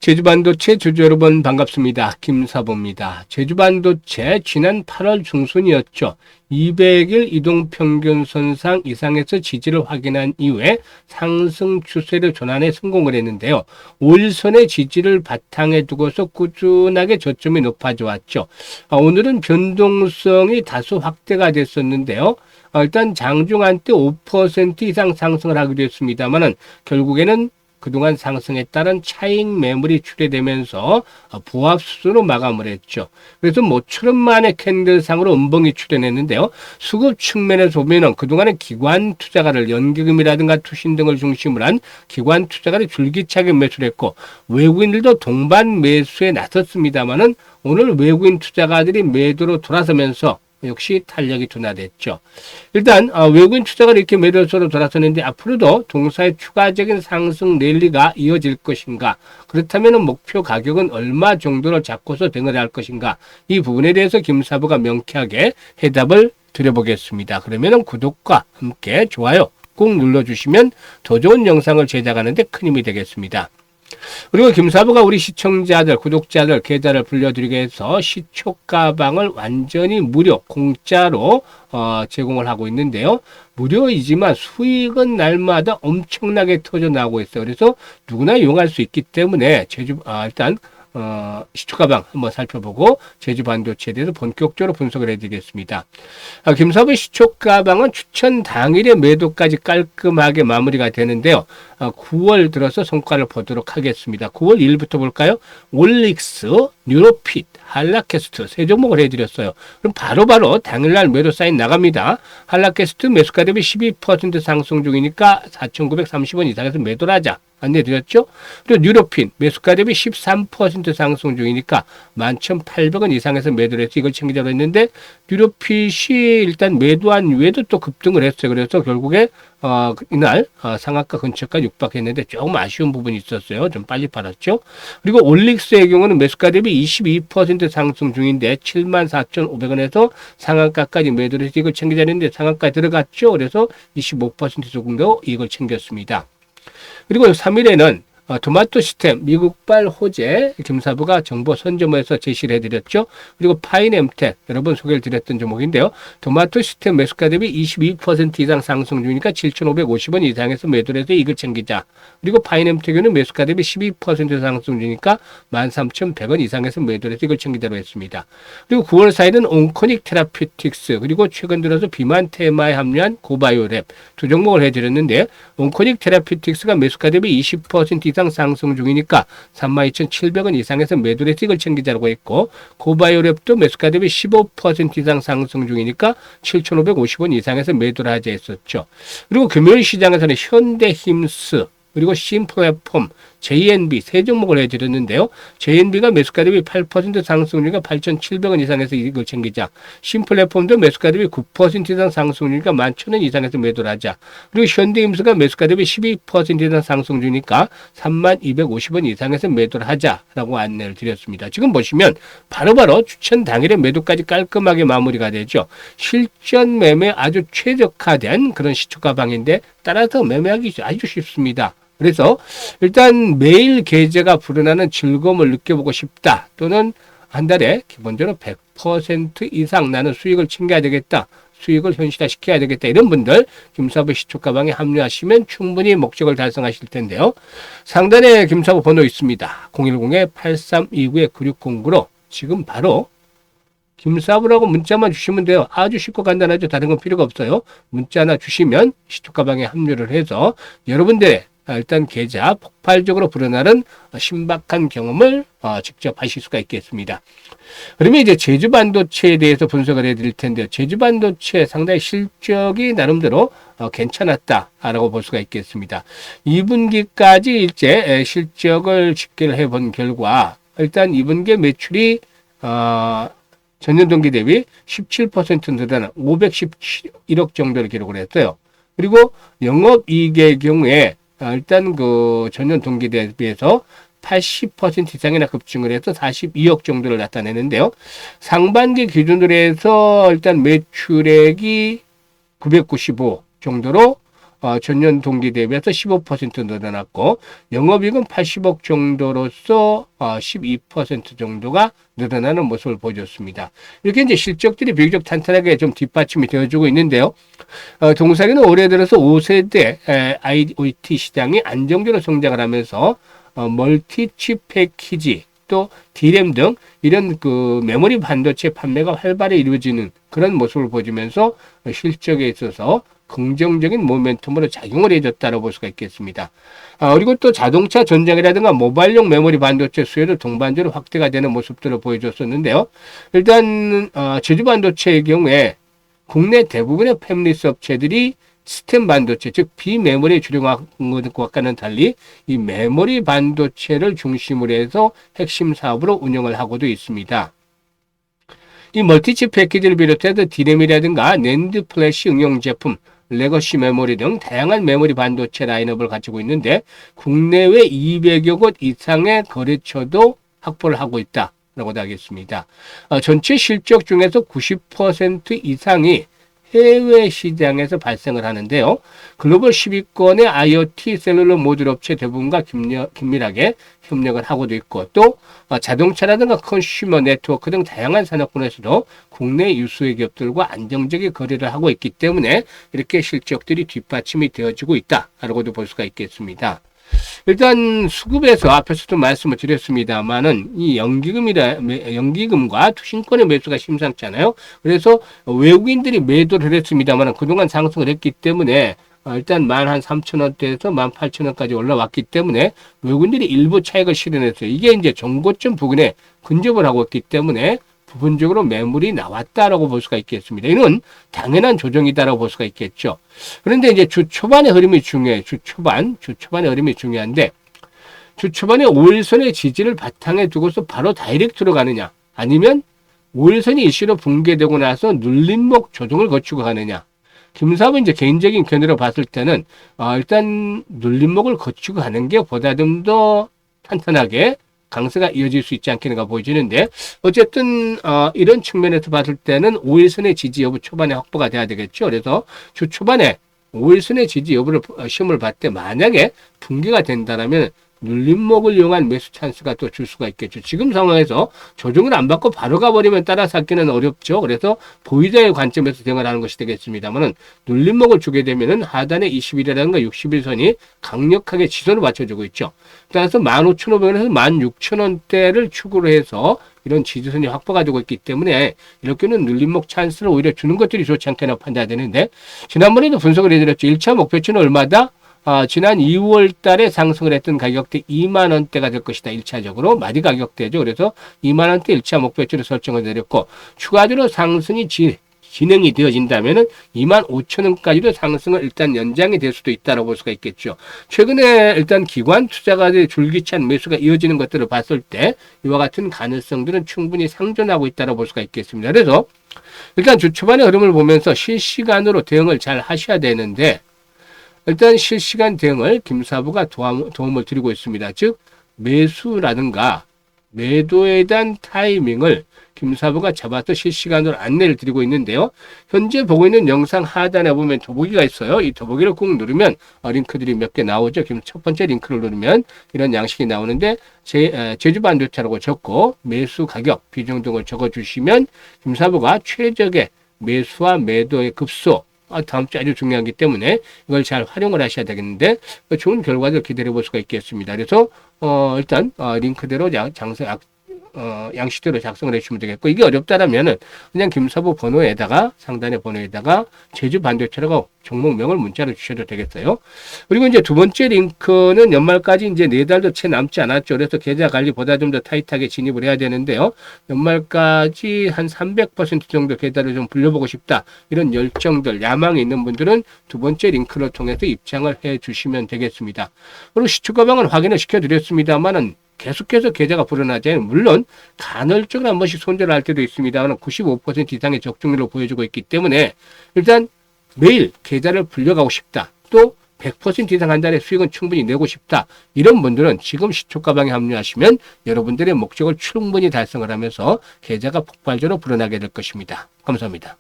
제주반도체 주주 여러분 반갑습니다. 김사보입니다. 제주반도체 지난 8월 중순이었죠. 200일 이동평균 선상 이상에서 지지를 확인한 이후에 상승 추세를 전환에 성공을 했는데요. 5일선의 지지를 바탕에 두고서 꾸준하게 저점이 높아져 왔죠. 오늘은 변동성이 다소 확대가 됐었는데요. 일단 장중 한때 5% 이상 상승을 하기도 했습니다만은 결국에는 그동안 상승에 따른 차익 매물이 출회되면서 부합수로 마감을 했죠. 그래서 모처럼 만의 캔들상으로 음봉이 출현했는데요. 수급 측면에서 보면은 그동안에 기관 투자가를 연기금이라든가 투신 등을 중심으로 한 기관 투자가를 줄기차게 매수를 했고 외국인들도 동반 매수에 나섰습니다만은 오늘 외국인 투자가들이 매도로 돌아서면서 역시 탄력이 둔화됐죠. 일단 외국인 투자가 이렇게 매도서로 돌아섰는데 앞으로도 동사의 추가적인 상승 랠리가 이어질 것인가, 그렇다면 목표 가격은 얼마 정도를 잡고서 대응을 할 것인가, 이 부분에 대해서 김사부가 명쾌하게 해답을 드려보겠습니다. 그러면 구독과 함께 좋아요 꼭 눌러주시면 더 좋은 영상을 제작하는 데 큰 힘이 되겠습니다. 그리고 김사부가 우리 시청자들, 구독자들 계좌를 불려드리기 위해서 시초가방을 완전히 무료, 공짜로 제공을 하고 있는데요. 무료이지만 수익은 날마다 엄청나게 터져나오고 있어요. 그래서 누구나 이용할 수 있기 때문에 일단 시초가방 한번 살펴보고 제주반도체에 대해서 본격적으로 분석을 해드리겠습니다. 김사부의 시초가방은 추천 당일의 매도까지 깔끔하게 마무리가 되는데요. 9월 들어서 성과를 보도록 하겠습니다. 9월 1일부터 볼까요? 올릭스, 뉴로핏, 한라캐스트 세 종목을 해드렸어요. 그럼 바로바로 당일날 매도 사인 나갑니다. 한라캐스트 매수가 대비 12% 상승 중이니까 4,930원 이상에서 매도를 하자 안내드렸죠. 그리고 뉴로핀 매수가 대비 13% 상승 중이니까 11,800원 이상에서 매도를 해서 이걸 챙기자고 했는데 뉴로핏이 일단 매도한 이후에도 또 급등을 했어요. 그래서 결국에 이날 상한가 근처까지 육박했는데 조금 아쉬운 부분이 있었어요. 좀 빨리 팔았죠. 그리고 올릭스의 경우는 매수가 대비 22% 상승 중인데 74,500원에서 상한가까지 매도를 해서 이걸 챙기자 했는데 상한가 들어갔죠. 그래서 25% 조금 더 이걸 챙겼습니다. 그리고 3일에는 토마토 시스템 미국발 호재 김사부가 정보 선점에서 제시를 해드렸죠. 그리고 파인엠텍 여러분 소개를 드렸던 종목인데요. 토마토 시스템 매수가 대비 22% 이상 상승 중이니까 7,550원 이상에서 매도를 해서 이걸 챙기자. 그리고 파인엠텍은 매수가 대비 12% 상승 중이니까 13,100원 이상에서 매도를 해서 이걸 챙기자로 했습니다. 그리고 9월 4일은 온코닉 테라피틱스 그리고 최근 들어서 비만 테마에 합류한 고바이오랩 두 종목을 해드렸는데 온코닉 테라피틱스가 매수가 대비 20% 이상 상승 중이니까 32,700원 이상에서 매도를 해서 이걸 챙기자고 했고 고바이오랩도 매수가 대비 15% 이상 상승 중이니까 7,550원 이상에서 매도를 하자 했었죠. 그리고 금요일 시장에서는 현대힘스 그리고 신플랫폼, JNB 세 종목을 해드렸는데요. JNB가 매수가 대비 8% 상승 중이니까 8,700원 이상에서 이걸 챙기자. 신플랫폼도 매수가 대비 9% 이상 상승 중이니까 11,000원 이상에서 매도를 하자. 그리고 현대임스가 매수가 대비 12% 이상 상승 중이니까 3250원 이상에서 매도를 하자라고 안내를 드렸습니다. 지금 보시면 바로바로 추천 당일의 매도까지 깔끔하게 마무리가 되죠. 실전 매매 아주 최적화된 그런 시초가방인데 따라서 매매하기 아주 쉽습니다. 그래서 일단 매일 계좌가 불어나는 즐거움을 느껴보고 싶다. 또는 한 달에 기본적으로 100% 이상 나는 수익을 챙겨야 되겠다. 수익을 현실화시켜야 되겠다. 이런 분들 김사부 시초가방에 합류하시면 충분히 목적을 달성하실 텐데요. 상단에 김사부 번호 있습니다. 010-8329-9609로 지금 바로 김사부라고 문자만 주시면 돼요. 아주 쉽고 간단하죠. 다른 건 필요가 없어요. 문자 하나 주시면 시초가방에 합류를 해서 여러분들의 일단 계좌 폭발적으로 불어나는 신박한 경험을 직접 하실 수가 있겠습니다. 그러면 이제 제주반도체에 대해서 분석을 해드릴 텐데요. 제주반도체 상당히 실적이 나름대로 괜찮았다라고 볼 수가 있겠습니다. 2분기까지 이제 실적을 집계를 해본 결과 일단 2분기 매출이 전년 동기 대비 17% 늘어난 517억 정도를 기록을 했어요. 그리고 영업이익의 경우에 일단 그 전년 동기 대비해서 80% 이상이나 급증을 해서 42억 정도를 나타내는데요. 상반기 기준으로 해서 일단 매출액이 995 정도로 전년 동기 대비해서 15% 늘어났고 영업이익은 80억 정도로서 12% 정도가 늘어나는 모습을 보여줬습니다. 이렇게 이제 실적들이 비교적 탄탄하게 좀 뒷받침이 되어주고 있는데요. 동사기는 올해 들어서 5세대 IoT 시장이 안정적으로 성장을 하면서 멀티칩 패키지 또 D램 등 이런 그 메모리 반도체 판매가 활발히 이루어지는 그런 모습을 보여주면서 실적에 있어서 긍정적인 모멘텀으로 작용을 해줬다고 볼 수가 있겠습니다. 그리고 또 자동차 전장이라든가 모바일용 메모리 반도체 수요도 동반적으로 확대가 되는 모습들을 보여줬었는데요. 일단 제주 반도체의 경우에 국내 대부분의 패밀리스 업체들이 스템 반도체, 즉 비메모리에 주력한 것과는 달리 이 메모리 반도체를 중심으로 해서 핵심 사업으로 운영을 하고도 있습니다. 이 멀티칩 패키지를 비롯해서 D램이라든가 낸드 플래시 응용 제품, 레거시 메모리 등 다양한 메모리 반도체 라인업을 가지고 있는데 국내외 200여 곳 이상의 거래처도 확보를 하고 있다라고도 하겠습니다. 전체 실적 중에서 90% 이상이 해외 시장에서 발생을 하는데요. 글로벌 10위권의 IoT 셀룰러 모듈 업체 대부분과 긴밀하게 협력을 하고도 있고 또 자동차라든가 컨슈머 네트워크 등 다양한 산업군에서도 국내 유수의 기업들과 안정적인 거래를 하고 있기 때문에 이렇게 실적들이 뒷받침이 되어지고 있다라고도 볼 수가 있겠습니다. 일단 수급에서 앞에서도 말씀을 드렸습니다만은 이 연기금과 투신권의 매수가 심상찮아요. 그래서 외국인들이 매도를 했습니다만은 그동안 상승을 했기 때문에 일단 13,000원대에서 18,000원까지 올라왔기 때문에 외국인들이 일부 차익을 실현했어요. 이게 이제 정고점 부근에 근접을 하고 있기 때문에 부분적으로 매물이 나왔다라고 볼 수가 있겠습니다. 이는 당연한 조정이다라고 볼 수가 있겠죠. 그런데 이제 주 초반의 흐름이 중요해요. 주 초반의 흐름이 중요한데 주 초반에 5일선의 지지를 바탕에 두고서 바로 다이렉트로 가느냐 아니면 5일선이 일시로 붕괴되고 나서 눌림목 조정을 거치고 가느냐. 김사업은 이제 개인적인 견해로 봤을 때는 일단 눌림목을 거치고 가는 게 보다 좀 더 탄탄하게 강세가 이어질 수 있지 않겠는가 보여지는데 어쨌든 이런 측면에서 봤을 때는 5일선의 지지 여부 초반에 확보가 돼야 되겠죠. 그래서 주 초반에 5일선의 지지 여부를 시험을 봤을 때 만약에 붕괴가 된다면 눌림목을 이용한 매수 찬스가 또 줄 수가 있겠죠. 지금 상황에서 조정을 안 받고 바로 가버리면 따라 잡기는 어렵죠. 그래서 보유자의 관점에서 대응을 하는 것이 되겠습니다만은 눌림목을 주게 되면은 하단의 20일이라든가 60일선이 강력하게 지선을 맞춰주고 있죠. 따라서 15,500원에서 16,000원대를 축으로 해서 이런 지지선이 확보가 되고 있기 때문에 이렇게는 눌림목 찬스를 오히려 주는 것들이 좋지 않겠나 판단되는데 지난번에도 분석을 해드렸죠. 1차 목표치는 얼마다? 지난 2월 달에 상승을 했던 가격대 2만 원대가 될 것이다. 1차적으로 마디 가격대죠. 그래서 2만 원대 1차 목표치를 설정을 내렸고 추가적으로 상승이 진행이 되어진다면은 2만 5천 원까지도 상승을 일단 연장이 될 수도 있다고 볼 수가 있겠죠. 최근에 일단 기관 투자가들의 줄기찬 매수가 이어지는 것들을 봤을 때 이와 같은 가능성들은 충분히 상존하고 있다고 볼 수가 있겠습니다. 그래서 일단 주 초반의 흐름을 보면서 실시간으로 대응을 잘 하셔야 되는데 일단 실시간 대응을 김사부가 도움을 드리고 있습니다. 즉 매수라든가 매도에 대한 타이밍을 김사부가 잡아서 실시간으로 안내를 드리고 있는데요. 현재 보고 있는 영상 하단에 보면 더보기가 있어요. 이 더보기를 꾹 누르면 링크들이 몇 개 나오죠. 첫 번째 링크를 누르면 이런 양식이 나오는데 제주 반도체라고 적고 매수 가격 비중 등을 적어주시면 김사부가 최적의 매수와 매도의 급소 다음 주 아주 중요하기 때문에 이걸 잘 활용을 하셔야 되겠는데 좋은 결과를 기다려 볼 수가 있겠습니다. 그래서 일단 링크대로 양식대로 작성을 해주시면 되겠고 이게 어렵다라면은 그냥 김사부 번호에다가 상단의 번호에다가 제주 반도체라고 종목명을 문자로 주셔도 되겠어요. 그리고 이제 두 번째 링크는 연말까지 이제 4달도 채 남지 않았죠. 그래서 계좌 관리보다 좀 더 타이트하게 진입을 해야 되는데요. 연말까지 한 300% 정도 계좌를 좀 불려보고 싶다. 이런 열정들, 야망이 있는 분들은 두 번째 링크를 통해서 입장을 해 주시면 되겠습니다. 그리고 시초가방은 확인을 시켜드렸습니다만은 계속해서 계좌가 불어나지 물론 간헐적으로 한 번씩 손절을 할 때도 있습니다만 95% 이상의 적중률을 보여주고 있기 때문에 일단 매일 계좌를 불려가고 싶다. 또 100% 이상 한 달에 수익은 충분히 내고 싶다. 이런 분들은 지금 시초가방에 합류하시면 여러분들의 목적을 충분히 달성을 하면서 계좌가 폭발적으로 불어나게 될 것입니다. 감사합니다.